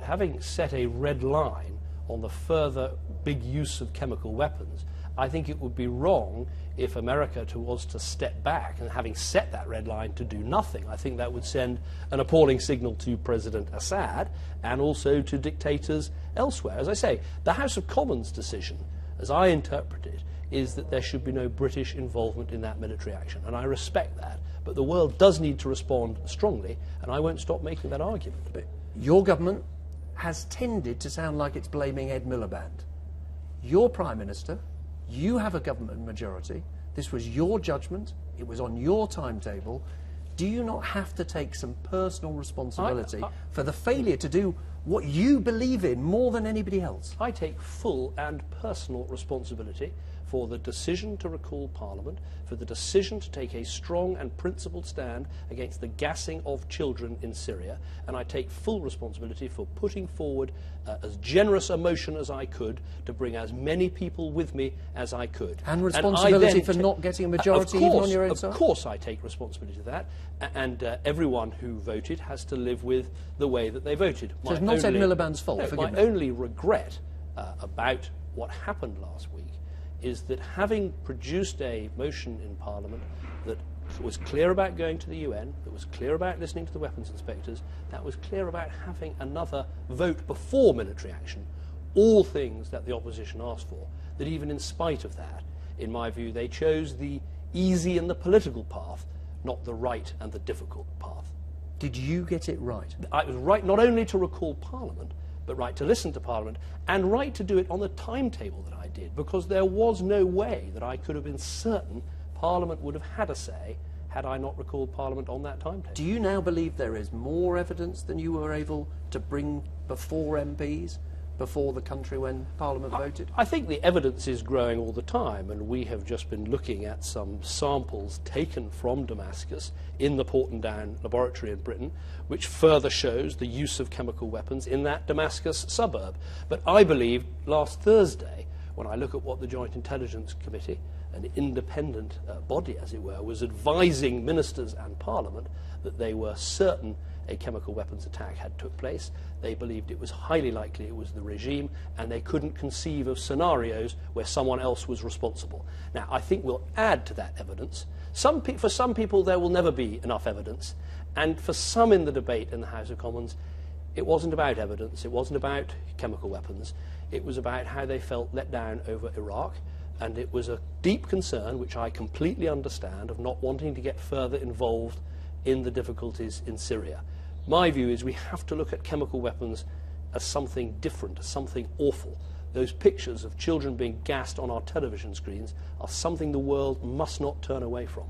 having set a red line on the further big use of chemical weapons, I think it would be wrong if America was to step back and, having set that red line, to do nothing. I think that would send an appalling signal to President Assad and also to dictators elsewhere. As I say, the House of Commons decision, as I interpret it, is that there should be no British involvement in that military action, and I respect that. But the world does need to respond strongly, and I won't stop making that argument. But your government has tended to sound like it's blaming Ed Miliband. You're Prime Minister, you have a government majority, this was your judgment, it was on your timetable. Do you not have to take some personal responsibility for the failure to do what you believe in more than anybody else? I take full and personal responsibility for the decision to recall Parliament, for the decision to take a strong and principled stand against the gassing of children in Syria, and I take full responsibility for putting forward as generous a motion as I could to bring as many people with me as I could. And responsibility for not getting a majority even on your own side? Of course I take responsibility for that, and everyone who voted has to live with the way that they voted. So it's not Ed Miliband's fault, forgive me. My only regret about what happened last week is that, having produced a motion in Parliament that was clear about going to the UN, that was clear about listening to the weapons inspectors, that was clear about having another vote before military action, all things that the opposition asked for, that even in spite of that, in my view, they chose the easy and the political path, not the right and the difficult path. Did you get it right? I was right not only to recall Parliament, but right to listen to Parliament, and right to do it on the timetable that I did, because there was no way that I could have been certain Parliament would have had a say had I not recalled Parliament on that timetable. Do you now believe there is more evidence than you were able to bring before MPs, before the country when Parliament voted? I think the evidence is growing all the time, and we have just been looking at some samples taken from Damascus in the Portendown laboratory in Britain, which further shows the use of chemical weapons in that Damascus suburb. But I believe last Thursday, when I look at what the Joint Intelligence Committee, an independent body as it were, was advising ministers and Parliament, that they were certain a chemical weapons attack had took place. They believed it was highly likely it was the regime, and they couldn't conceive of scenarios where someone else was responsible. Now, I think we'll add to that evidence. For some people there will never be enough evidence, and for some in the debate in the House of Commons, it wasn't about evidence, it wasn't about chemical weapons, it was about how they felt let down over Iraq, and it was a deep concern, which I completely understand, of not wanting to get further involved in the difficulties in Syria. My view is we have to look at chemical weapons as something different, as something awful. Those pictures of children being gassed on our television screens are something the world must not turn away from.